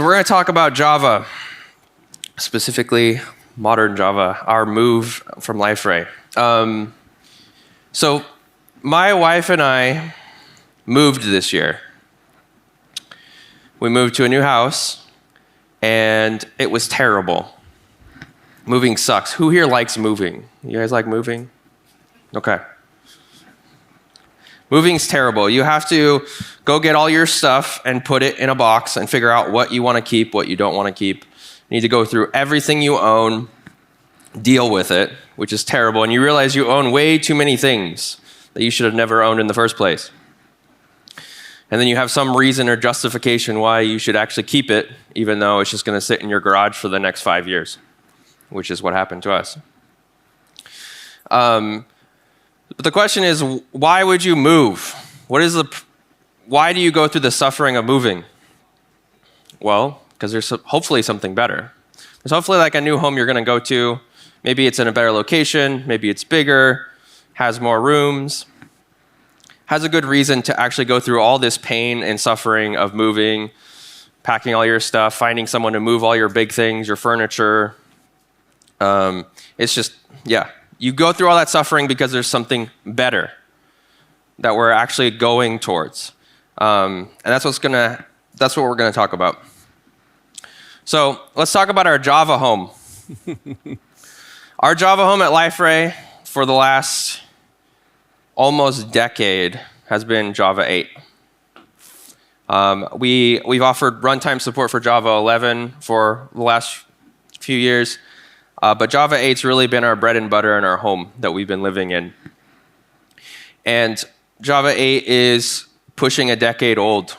So we're going to talk about Java, specifically modern Java, our move from Liferay. So my wife and I moved this year. We moved to a new house, and it was terrible. Moving sucks. Who here likes moving? You guys like moving? Okay. Moving's terrible. You have to go get all your stuff and put it in a box and figure out what you want to keep, what you don't want to keep. You need to go through everything you own, deal with it, which is terrible, and you realize you own way too many things that you should have never owned in the first place. And then you have some reason or justification why you should actually keep it, even though it's just going to sit in your garage for the next 5 years, which is what happened to us. But the question is, why would you move? Why do you go through the suffering of moving? Well, because there's hopefully something better. There's hopefully like a new home you're going to go to. Maybe it's in a better location. Maybe it's bigger, has more rooms, has a good reason to actually go through all this pain and suffering of moving, packing all your stuff, finding someone to move all your big things, your furniture. It's just, yeah. You go through all that suffering because there's something better that we're actually going towards. And that's what we're going to talk about. So let's talk about our Java home. Our Java home at Liferay for the last almost decade has been Java 8. We've offered runtime support for Java 11 for the last few years. But Java 8's really been our bread and butter in our home that we've been living in. And Java 8 is pushing a decade old.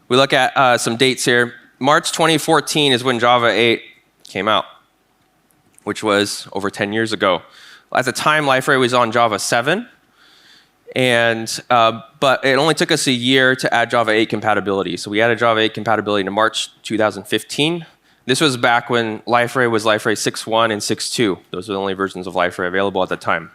We look at some dates here. March 2014 is when Java 8 came out, which was over 10 years ago. At the time, Liferay was on Java 7, but it only took us a year to add Java 8 compatibility. So we added Java 8 compatibility in March 2015. This was back when Liferay was Liferay 6.1 and 6.2. Those were the only versions of Liferay available at the time.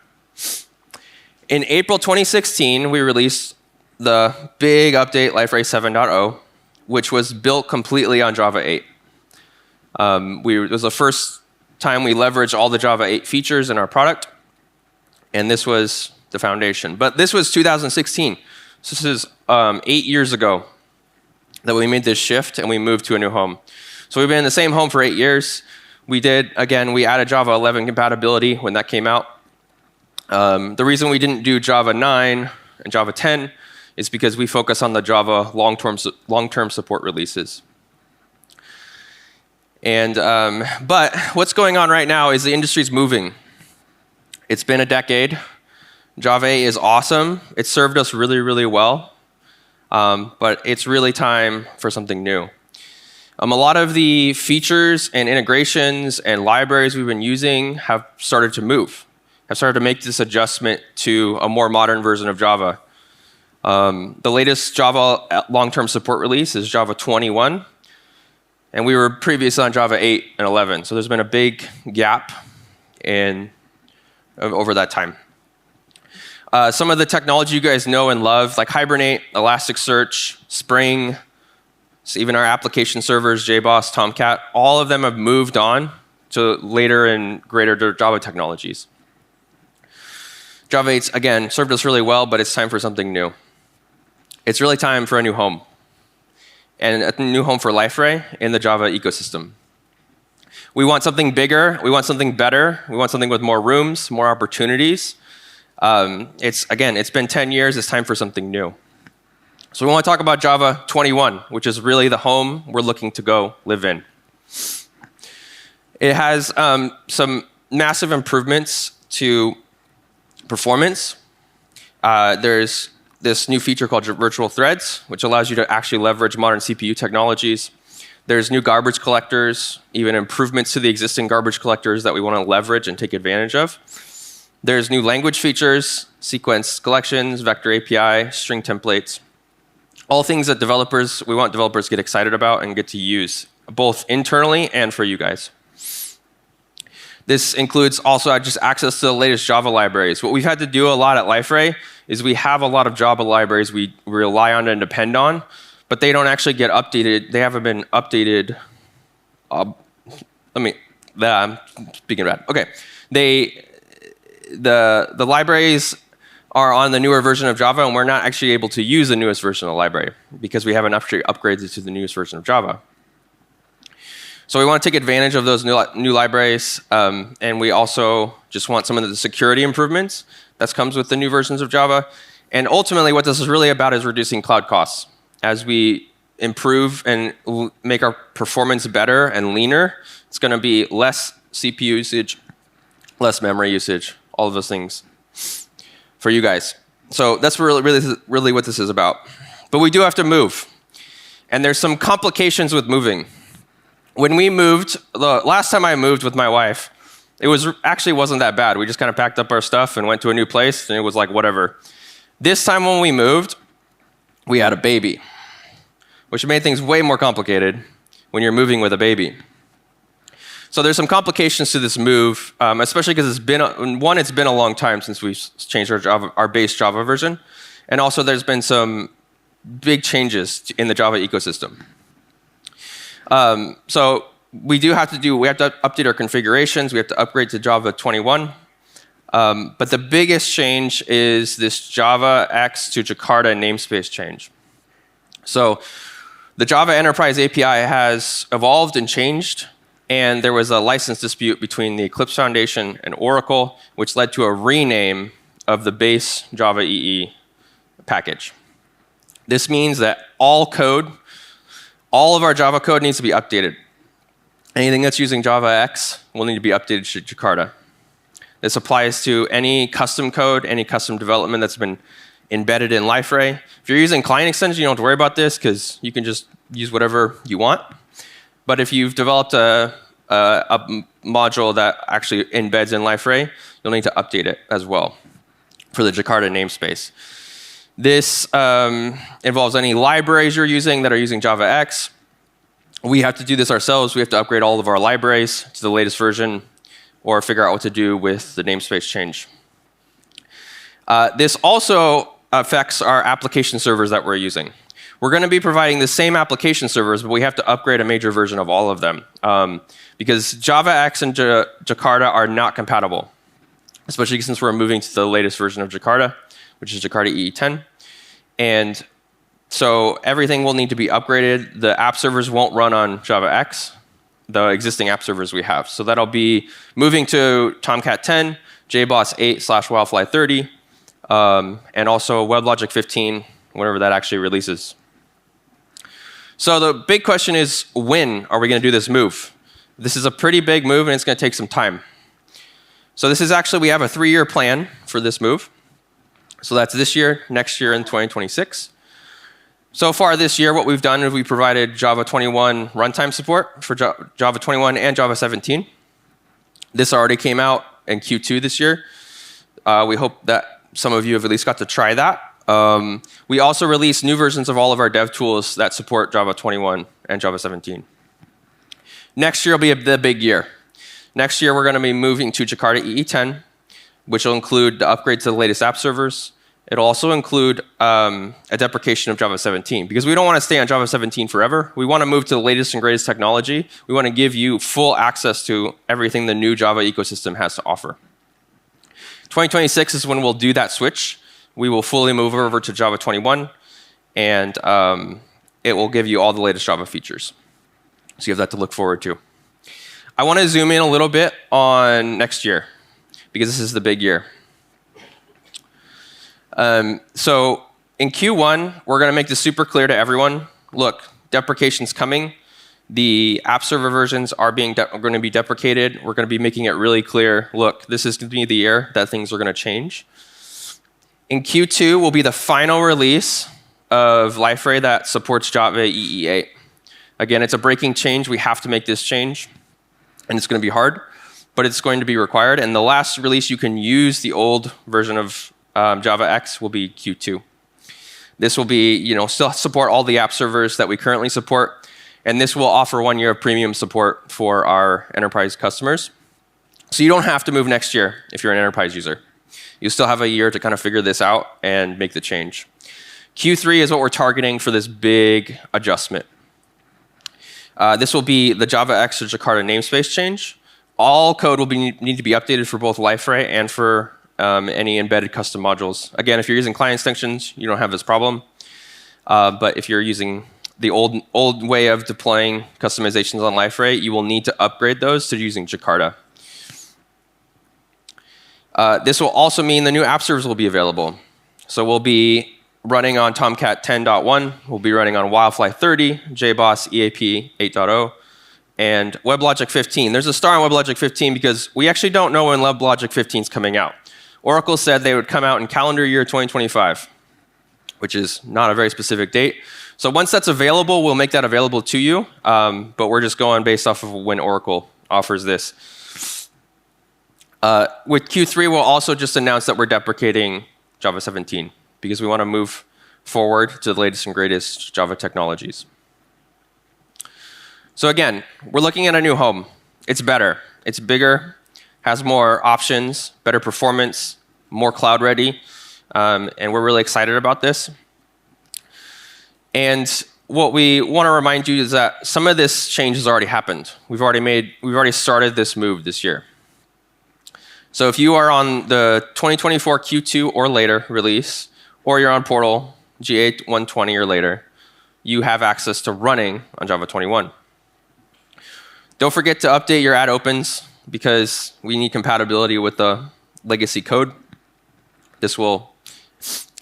In April 2016, we released the big update, Liferay 7.0, which was built completely on Java 8. It was the first time we leveraged all the Java 8 features in our product, and this was the foundation. But this was 2016. So this is 8 years ago that we made this shift and we moved to a new home. So we've been in the same home for 8 years. We added Java 11 compatibility when that came out. The reason we didn't do Java 9 and Java 10 is because we focus on the Java long-term support releases. But what's going on right now is the industry's moving. It's been a decade. Java 8 is awesome. It served us really, really well. But it's really time for something new. A lot of the features and integrations and libraries we've been using have started to move, have started to make this adjustment to a more modern version of Java. The latest Java long-term support release is Java 21, and we were previously on Java 8 and 11, so there's been a big gap over that time. Some of the technology you guys know and love, like Hibernate, Elasticsearch, Spring, so even our application servers, JBoss, Tomcat, all of them have moved on to later and greater Java technologies. Java 8's, again, served us really well, but it's time for something new. It's really time for a new home, and a new home for Liferay in the Java ecosystem. We want something bigger. We want something better. We want something with more rooms, more opportunities. It's been 10 years. It's time for something new. So we want to talk about Java 21, which is really the home we're looking to go live in. It has some massive improvements to performance. There's this new feature called virtual threads, which allows you to actually leverage modern CPU technologies. There's new garbage collectors, even improvements to the existing garbage collectors that we want to leverage and take advantage of. There's new language features, sequence collections, vector API, string templates. All things that we want developers to get excited about and get to use, both internally and for you guys. This includes also just access to the latest Java libraries. What we've had to do a lot at Liferay is we have a lot of Java libraries we rely on and depend on, but they don't actually get updated. They haven't been updated. I'm speaking bad. Okay, the libraries are on the newer version of Java, and we're not actually able to use the newest version of the library because we haven't upgraded to the newest version of Java. So we want to take advantage of those new libraries, and we also just want some of the security improvements that comes with the new versions of Java. And ultimately, what this is really about is reducing cloud costs. As we improve and make our performance better and leaner, it's going to be less CPU usage, less memory usage, all of those things for you guys. So that's really what this is about. But we do have to move. And there's some complications with moving. When we moved, the last time I moved with my wife, it wasn't that bad. We just kind of packed up our stuff and went to a new place, and it was like, whatever. This time when we moved, we had a baby, which made things way more complicated when you're moving with a baby. So there's some complications to this move, especially because it's been a long time since we've changed our base Java version, and also there's been some big changes in the Java ecosystem. So we have to update our configurations. We have to upgrade to Java 21. But the biggest change is this Java X to Jakarta namespace change. So the Java Enterprise API has evolved and changed, and there was a license dispute between the Eclipse Foundation and Oracle, which led to a rename of the base Java EE package. This means that all of our Java code needs to be updated. Anything that's using Java X will need to be updated to Jakarta. This applies to any custom code, any custom development that's been embedded in Liferay. If you're using client extensions, you don't have to worry about this because you can just use whatever you want. But if you've developed a module that actually embeds in Liferay, you'll need to update it as well for the Jakarta namespace. This involves any libraries you're using that are using Java X. We have to do this ourselves. We have to upgrade all of our libraries to the latest version or figure out what to do with the namespace change. This also affects our application servers that we're using. We're going to be providing the same application servers, but we have to upgrade a major version of all of them because Java X and Jakarta are not compatible, especially since we're moving to the latest version of Jakarta, which is Jakarta EE10. And so everything will need to be upgraded. The app servers won't run on Java X, the existing app servers we have. So that'll be moving to Tomcat 10, JBoss 8/Wildfly 30, and also WebLogic 15, whenever that actually releases. So the big question is, when are we going to do this move? This is a pretty big move, and it's going to take some time. So this is actually, we have a 3-year plan for this move. So that's this year, next year, and 2026. So far this year, what we've done is we provided Java 21 runtime support for Java 21 and Java 17. This already came out in Q2 this year. We hope that some of you have at least got to try that. We also released new versions of all of our dev tools that support Java 21 and Java 17. Next year will be the big year. Next year, we're going to be moving to Jakarta EE10, which will include the upgrade to the latest app servers. It'll also include a deprecation of Java 17, because we don't want to stay on Java 17 forever. We want to move to the latest and greatest technology. We want to give you full access to everything the new Java ecosystem has to offer. 2026 is when we'll do that switch. We will fully move over to Java 21, and it will give you all the latest Java features. So you have that to look forward to. I want to zoom in a little bit on next year, because this is the big year. So in Q1, we're going to make this super clear to everyone. Look, deprecation's coming. The app server versions are going to be deprecated. We're going to be making it really clear. Look, this is going to be the year that things are going to change. In Q2 will be the final release of Liferay that supports Java EE8. Again, it's a breaking change. We have to make this change, and it's going to be hard, but it's going to be required. And the last release you can use the old version of Java X will be Q2. This will be, still support all the app servers that we currently support, and this will offer 1 year of premium support for our enterprise customers. So you don't have to move next year if you're an enterprise user. You still have a year to kind of figure this out and make the change. Q3 is what we're targeting for this big adjustment. This will be the JavaX to Jakarta namespace change. All code will need to be updated for both Liferay and for any embedded custom modules. Again, if you're using client extensions, you don't have this problem. But if you're using the old way of deploying customizations on Liferay, you will need to upgrade those to using Jakarta. This will also mean the new app servers will be available. So we'll be running on Tomcat 10.1. We'll be running on Wildfly 30, JBoss EAP 8.0, and WebLogic 15. There's a star on WebLogic 15 because we actually don't know when WebLogic 15 is coming out. Oracle said they would come out in calendar year 2025, which is not a very specific date. So once that's available, we'll make that available to you, but we're just going based off of when Oracle offers this. With Q3, we'll also just announce that we're deprecating Java 17 because we want to move forward to the latest and greatest Java technologies. So again, we're looking at a new home. It's better. It's bigger, has more options, better performance, more cloud ready, and we're really excited about this. And what we want to remind you is that some of this change has already happened. We've already started this move this year. So if you are on the 2024 Q2 or later release, or you're on Portal G8 120 or later, you have access to running on Java 21. Don't forget to update your add opens because we need compatibility with the legacy code. This will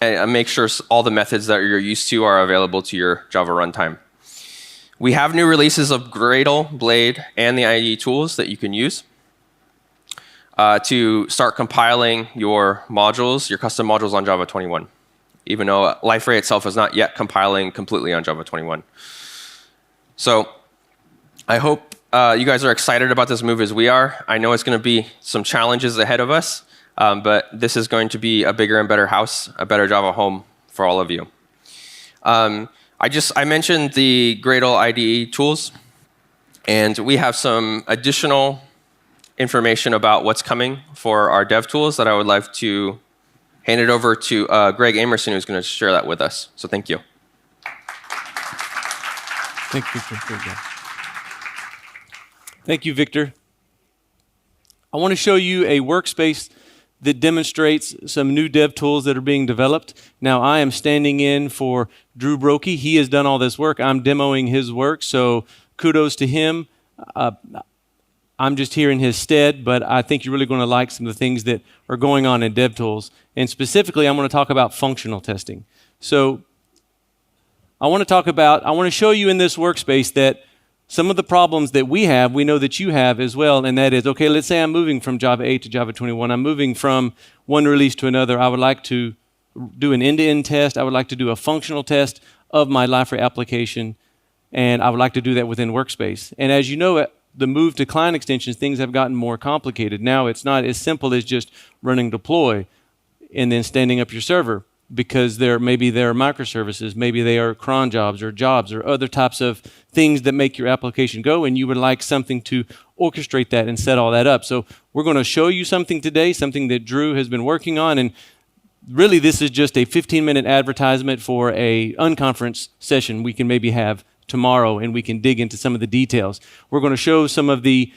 make sure all the methods that you're used to are available to your Java runtime. We have new releases of Gradle, Blade, and the IDE tools that you can use to start compiling your modules, your custom modules on Java 21, even though Liferay itself is not yet compiling completely on Java 21. So I hope you guys are excited about this move as we are. I know it's going to be some challenges ahead of us, but this is going to be a bigger and better house, a better Java home for all of you. I mentioned the Gradle IDE tools, and we have some additional information about what's coming for our dev tools that I would like to hand it over to Greg Amerson, who's going to share that with us. So thank you. Thank you, Victor. Thank you, Victor. I want to show you a workspace that demonstrates some new dev tools that are being developed. Now, I am standing in for Drew Brokey. He has done all this work. I'm demoing his work, so kudos to him. I'm just here in his stead, but I think you're really going to like some of the things that are going on in DevTools. And specifically, I'm going to talk about functional testing. So I want to show you in this workspace that some of the problems that we have, we know that you have as well, and that is, okay, let's say I'm moving from Java 8 to Java 21. I'm moving from one release to another. I would like to do an end-to-end test. I would like to do a functional test of my Liferay application, and I would like to do that within Workspace. And as you know, the move to client extensions, things have gotten more complicated. Now it's not as simple as just running deploy and then standing up your server, because maybe there are microservices, maybe they are cron jobs or other types of things that make your application go, and you would like something to orchestrate that and set all that up. So we're going to show you something today, something that Drew has been working on, and really this is just a 15-minute advertisement for a unconference session we can maybe have tomorrow, and we can dig into some of the details. We're going to show some of the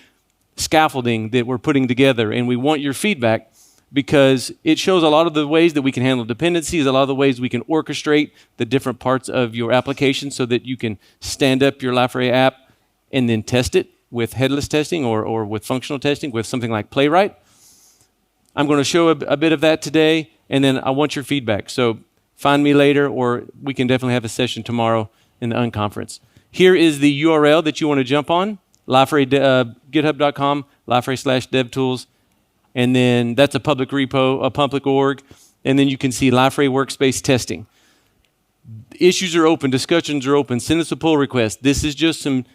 scaffolding that we're putting together, and we want your feedback, because it shows a lot of the ways that we can handle dependencies, a lot of the ways we can orchestrate the different parts of your application so that you can stand up your Liferay app and then test it with headless testing or with functional testing with something like Playwright. I'm going to show a bit of that today, and then I want your feedback. So find me later, or we can definitely have a session tomorrow in the unconference. Here is the URL that you want to jump on, Liferay, github.com, Liferay/DevTools. And then that's a public repo, a public org. And then you can see Liferay workspace testing. Issues are open, discussions are open. Send us a pull request. This is just some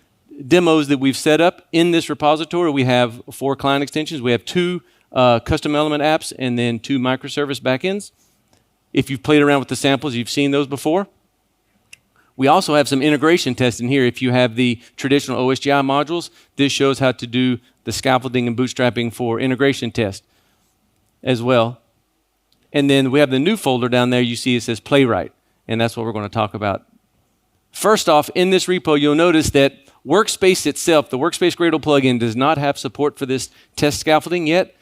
demos that we've set up in this repository. We have 4 client extensions. We have 2 custom element apps and then 2 microservice backends. If you've played around with the samples, you've seen those before. We also have some integration testing here. If you have the traditional OSGI modules, this shows how to do the scaffolding and bootstrapping for integration test as well. And then we have the new folder down there. You see it says Playwright. and that's what we're going to talk about. First off, in this repo, you'll notice that Workspace itself, the Workspace Gradle plugin, does not have support for this test scaffolding yet,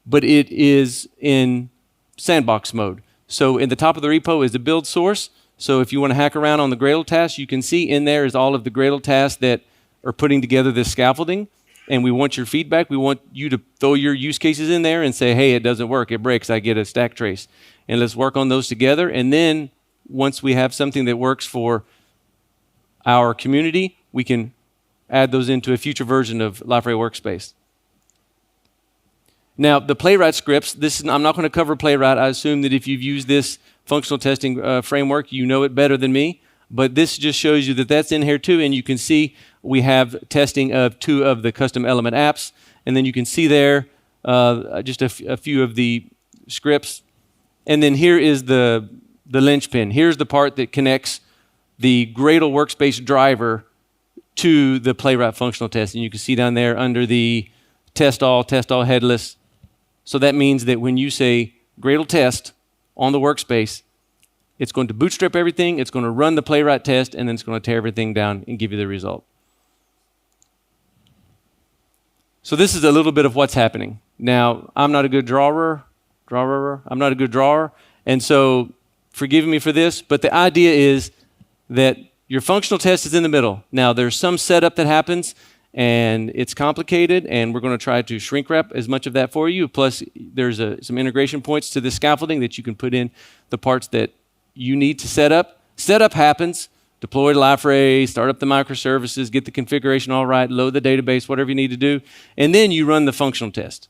but it is in sandbox mode. So in the top of the repo is the build source. So if you want to hack around on the Gradle tasks, you can see in there is all of the Gradle tasks that are putting together this scaffolding. And we want your feedback. We want you to throw your use cases in there and say, hey, it doesn't work, it breaks, I get a stack trace. And let's work on those together. And then once we have something that works for our community, we can add those into a future version of Liferay Workspace. Now, the Playwright scripts, I'm not going to cover Playwright. I assume that if you've used this functional testing framework, you know it better than me. But this just shows you that that's in here too, and you can see we have testing of 2 of the custom element apps, and then you can see there just a few of the scripts. And then here is the linchpin. Here's the part that connects the Gradle Workspace driver to the Playwright functional test. And you can see down there under the test all headless. So that means that when you say Gradle test on the workspace, it's going to bootstrap everything, it's going to run the Playwright test, and then it's going to tear everything down and give you the result. So this is a little bit of what's happening. Now, I'm not a good drawer, and so forgive me for this, but the idea is that your functional test is in the middle. Now, there's some setup that happens, and it's complicated, and we're going to try to shrink wrap as much of that for you. Plus, there's some integration points to the scaffolding that you can put in the parts that you need to set up. Setup happens. Deploy to Liferay, start up the microservices, get the configuration all right, load the database, whatever you need to do, and then you run the functional test.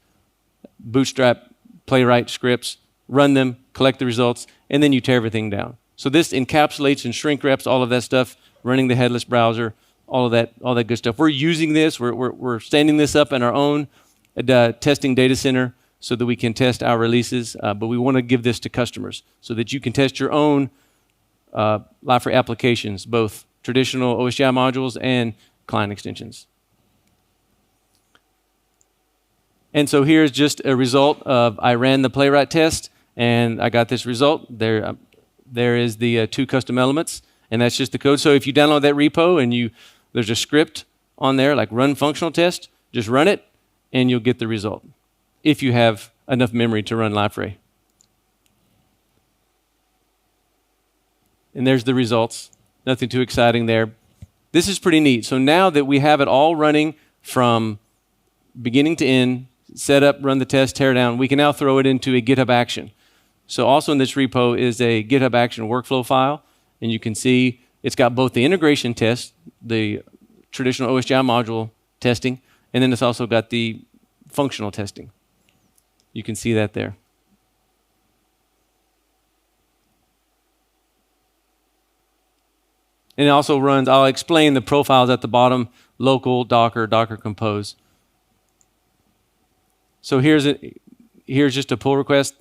Bootstrap, Playwright scripts, run them, collect the results, and then you tear everything down. So this encapsulates and shrink wraps all of that stuff, running the headless browser, all of that good stuff. We're using this. We're standing this up in our own testing data center so that we can test our releases, but we want to give this to customers so that you can test your own Liferay applications, both traditional OSGI modules and client extensions. And so here's just a result of I ran the Playwright test, and I got this result. There is the 2 custom elements, and that's just the code. So if you download that repo and there's a script on there like run functional test, just run it, and you'll get the result if you have enough memory to run Liferay. And there's the results. Nothing too exciting there. This is pretty neat. So now that we have it all running from beginning to end, set up, run the test, tear down, we can now throw it into a GitHub action. So also in this repo is a GitHub action workflow file, and you can see it's got both the integration test, the traditional OSGI module testing, and then it's also got the functional testing. You can see that there. And it also runs, I'll explain the profiles at the bottom, local, Docker, Docker Compose. So here's just a pull request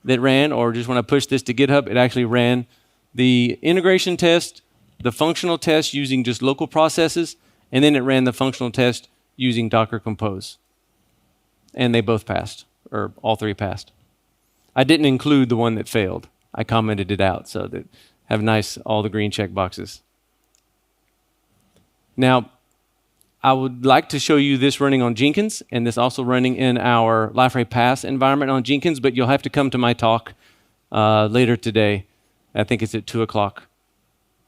that ran, or just when I pushed this to GitHub, it actually ran the integration test, the functional test using just local processes, and then it ran the functional test using Docker Compose. And they both passed, or all 3 passed. I didn't include the one that failed. I commented it out so that have nice, all the green check boxes. Now, I would like to show you this running on Jenkins, and this also running in our Liferay Pass environment on Jenkins, but you'll have to come to my talk later today. I think it's at 2 o'clock.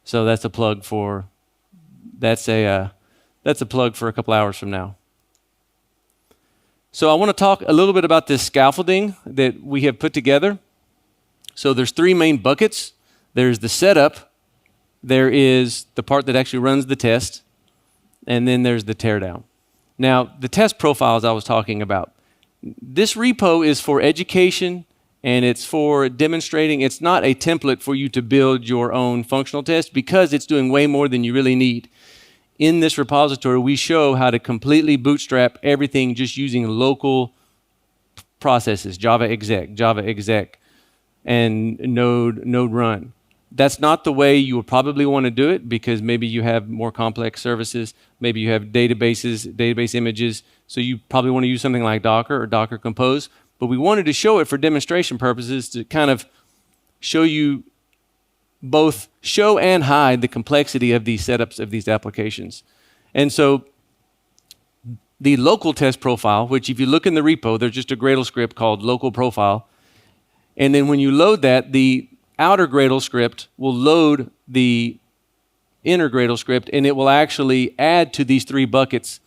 So that's a plug for a couple hours from now. So I want to talk a little bit about this scaffolding that we have put together. So there's 3 main buckets. There's the setup, there is the part that actually runs the test, and then there's the teardown. Now, the test profiles I was talking about, this repo is for education and it's for demonstrating. It's not a template for you to build your own functional test because it's doing way more than you really need. In this repository, we show how to completely bootstrap everything just using local processes, Java exec, and node run. That's not the way you would probably want to do it because maybe you have more complex services, maybe you have database images, so you probably want to use something like Docker or Docker Compose. But we wanted to show it for demonstration purposes to kind of show you both show and hide the complexity of these setups of these applications. And so the local test profile, which if you look in the repo, there's just a Gradle script called local profile. And then when you load that, the outer Gradle script will load the inner Gradle script, and it will actually add to these 3 buckets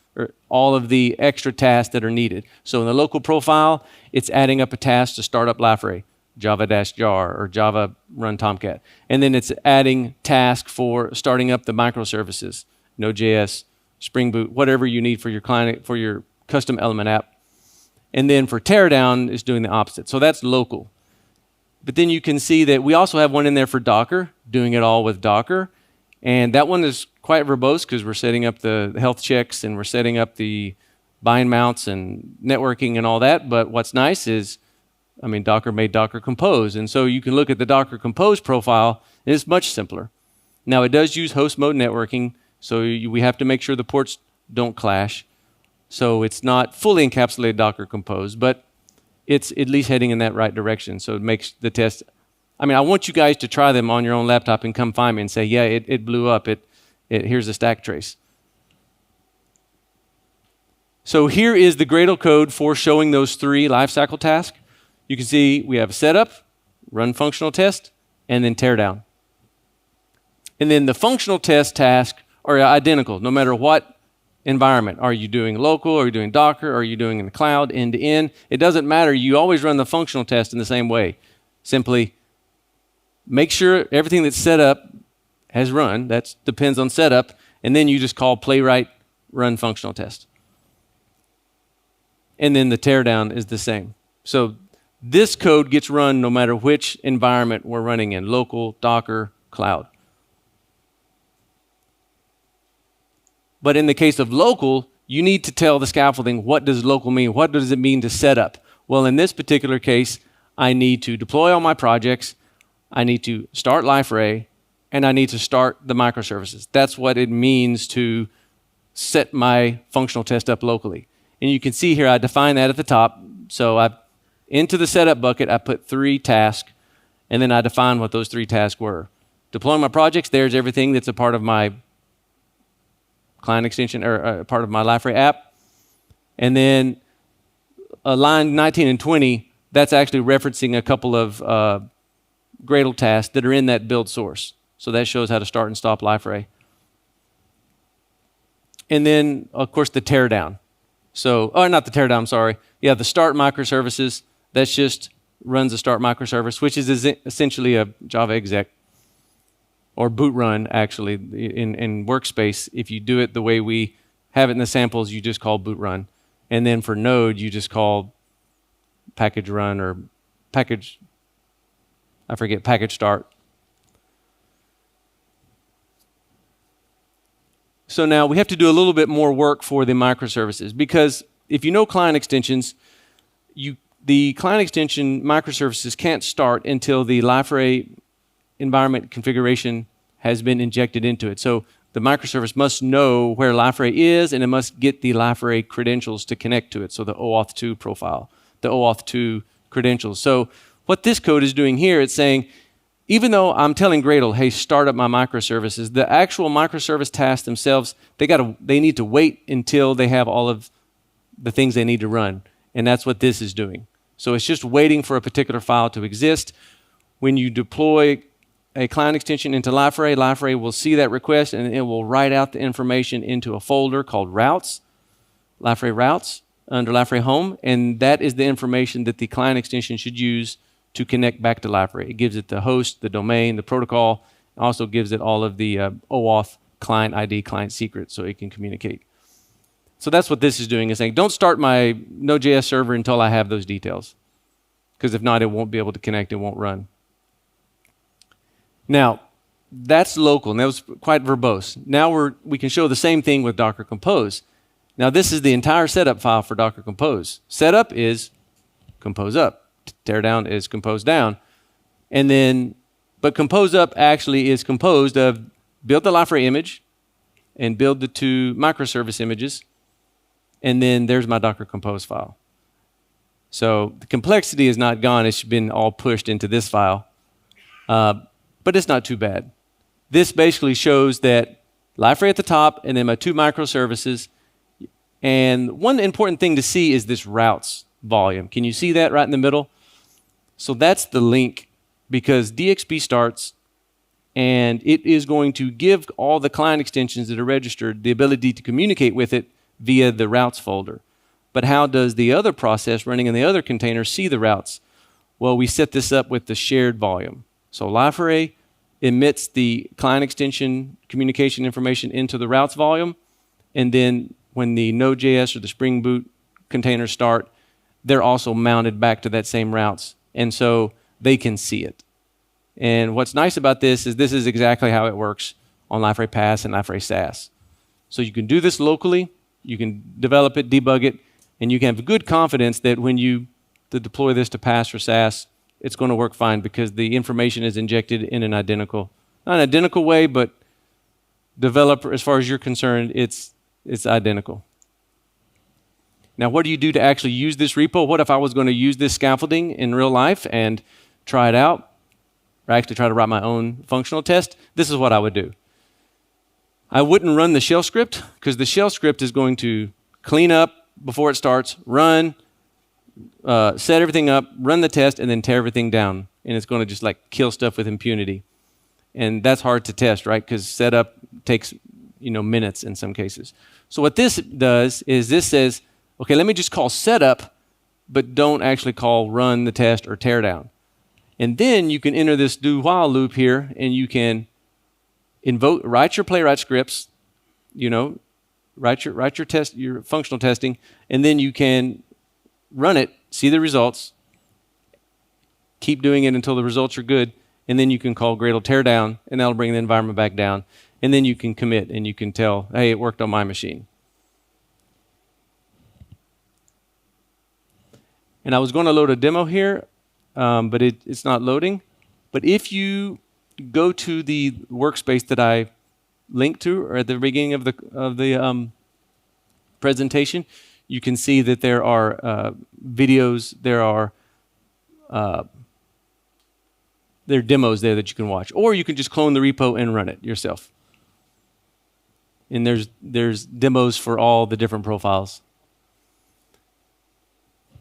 all of the extra tasks that are needed. So in the local profile, it's adding up a task to start up Liferay, java-jar or Java run Tomcat. And then it's adding task for starting up the microservices, Node.js, Spring Boot, whatever you need for your client, for your custom element app. And then for teardown, it's doing the opposite. So that's local. But then you can see that we also have one in there for Docker, doing it all with Docker. And that one is quite verbose because we're setting up the health checks and we're setting up the bind mounts and networking and all that. But what's nice is, Docker made Docker Compose. And so you can look at the Docker Compose profile, and it's much simpler. Now, it does use host mode networking, so we have to make sure the ports don't clash. So it's not fully encapsulated Docker Compose, but it's at least heading in that right direction. So it makes the test. I want you guys to try them on your own laptop and come find me and say, yeah, it blew up. Here's a stack trace. So here is the Gradle code for showing those 3 lifecycle tasks. You can see we have setup, run functional test, and then teardown. And then the functional test tasks are identical no matter what environment. Are you doing local? Are you doing Docker? Are you doing in the cloud, end to end? It doesn't matter. You always run the functional test in the same way. Simply make sure everything that's set up has run. That depends on setup. And then you just call playwright run functional test. And then the teardown is the same. So this code gets run no matter which environment we're running in, local, Docker, cloud. But in the case of local, you need to tell the scaffolding, what does local mean? What does it mean to set up? Well, in this particular case, I need to deploy all my projects, I need to start Liferay, and I need to start the microservices. That's what it means to set my functional test up locally. And you can see here, I define that at the top. So into the setup bucket, I put 3 tasks, and then I define what those 3 tasks were. Deploying my projects, there's everything that's a part of my client extension, or part of my Liferay app. And then line 19 and 20, that's actually referencing a couple of Gradle tasks that are in that build source. So that shows how to start and stop Liferay. And then, of course, the teardown. So, not the teardown, sorry. Yeah, the start microservices, that's just runs a start microservice, which is essentially a Java exec, or boot run, actually, in Workspace. If you do it the way we have it in the samples, you just call boot run. And then for Node, you just call package run or package start. So now we have to do a little bit more work for the microservices, because if you know client extensions, the client extension microservices can't start until the Liferay environment configuration has been injected into it. So the microservice must know where Liferay is, and it must get the Liferay credentials to connect to it. So the OAuth 2 profile, the OAuth 2 credentials. So what this code is doing here, it's saying, even though I'm telling Gradle, hey, start up my microservices, the actual microservice tasks themselves, they need to wait until they have all of the things they need to run. And that's what this is doing. So it's just waiting for a particular file to exist. When you deploy a client extension into Liferay, Liferay will see that request, and it will write out the information into a folder called routes, Liferay routes, under Liferay home. And that is the information that the client extension should use to connect back to Liferay. It gives it the host, the domain, the protocol. It also gives it all of the OAuth client ID, client secret, so it can communicate. So that's what this is doing, is saying, don't start my Node.js server until I have those details, because if not, it won't be able to connect, it won't run. Now, that's local, and that was quite verbose. Now we can show the same thing with Docker Compose. Now, this is the entire setup file for Docker Compose. Setup is compose up. Teardown is compose down. And then, but compose up actually is composed of build the Liferay image and build the 2 microservice images. And then there's my Docker Compose file. So the complexity is not gone. It's been all pushed into this file. but it's not too bad. This basically shows that Liferay at the top and then my 2 microservices. And one important thing to see is this routes volume. Can you see that right in the middle? So that's the link, because DXP starts and it is going to give all the client extensions that are registered the ability to communicate with it via the routes folder. But how does the other process running in the other container see the routes? Well, we set this up with the shared volume. So Liferay emits the client extension communication information into the routes volume, and then when the Node.js or the Spring Boot containers start, they're also mounted back to that same routes, and so they can see it. And what's nice about this is exactly how it works on Liferay Pass and Liferay SaaS. So you can do this locally, you can develop it, debug it, and you can have good confidence that when you deploy this to Pass or SaaS, it's going to work fine, because the information is injected in an identical, not an identical way, but developer, as far as you're concerned, it's identical. Now, what do you do to actually use this repo? What if I was going to use this scaffolding in real life and try it out, or actually try to write my own functional test? This is what I would do. I wouldn't run the shell script, because the shell script is going to clean up before it starts, run, set everything up, run the test, and then tear everything down. And it's going to just like kill stuff with impunity. And that's hard to test, right? Because setup takes minutes in some cases. So what this does is this says, okay, let me just call setup, but don't actually call run the test or tear down. And then you can enter this do while loop here, and you can write your playwright scripts, write your test, your functional testing, and then you can run it, see the results, keep doing it until the results are good, and then you can call Gradle teardown, and that'll bring the environment back down. And then you can commit, and you can tell, hey, it worked on my machine. And I was going to load a demo here, but it's not loading. But if you go to the workspace that I linked to, or at the beginning of the presentation, you can see that there are videos, there are demos there that you can watch. Or you can just clone the repo and run it yourself. And there's demos for all the different profiles.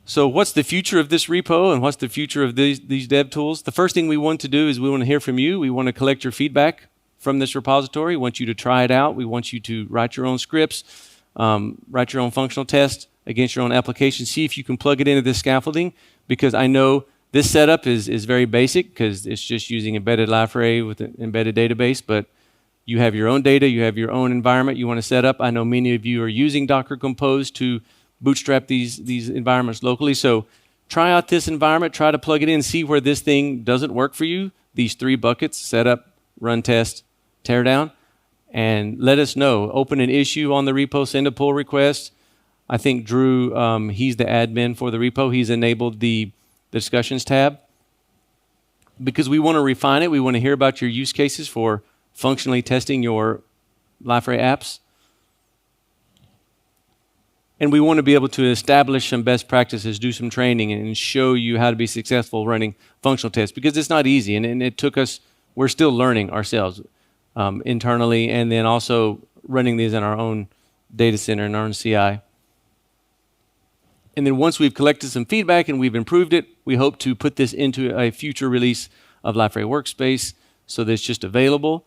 So what's the future of this repo, and what's the future of these dev tools? The first thing we want to do is we want to hear from you. We want to collect your feedback from this repository. We want you to try it out. We want you to write your own scripts, write your own functional tests against your own application. See if you can plug it into this scaffolding, because I know this setup is very basic, because it's just using embedded Liferay with an embedded database, but you have your own data, you have your own environment you want to set up. I know many of you are using Docker Compose to bootstrap these environments locally. So try out this environment, try to plug it in, see where this thing doesn't work for you. These 3 buckets, setup, run test, tear down, and let us know. Open an issue on the repo, send a pull request. I think Drew, he's the admin for the repo. He's enabled the discussions tab, because we want to refine it. We want to hear about your use cases for functionally testing your Liferay apps. And we want to be able to establish some best practices, do some training, and show you how to be successful running functional tests, because it's not easy, and it took us, we're still learning ourselves internally, and then also running these in our own data center and our own CI. And then once we've collected some feedback and we've improved it, we hope to put this into a future release of Liferay Workspace, so that it's just available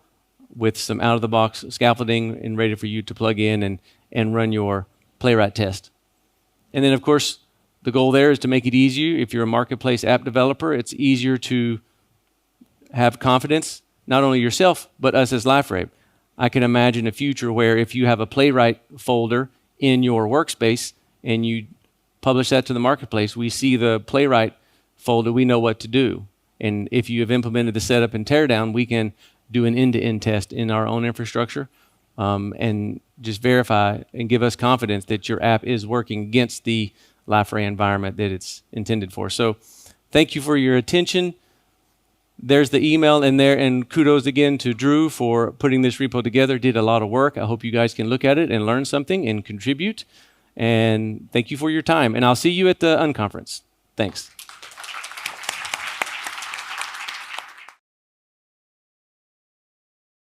with some out-of-the-box scaffolding and ready for you to plug in and run your playwright test. And then, of course, the goal there is to make it easier. If you're a marketplace app developer, it's easier to have confidence, not only yourself, but us as Liferay. I can imagine a future where if you have a playwright folder in your workspace and you publish that to the marketplace, we see the playwright folder, we know what to do. And if you have implemented the setup and teardown, we can do an end-to-end test in our own infrastructure and just verify and give us confidence that your app is working against the Liferay environment that it's intended for. So thank you for your attention. There's the email in there, and kudos again to Drew for putting this repo together. Did a lot of work. I hope you guys can look at it and learn something and contribute. And thank you for your time. And I'll see you at the Unconference. Thanks.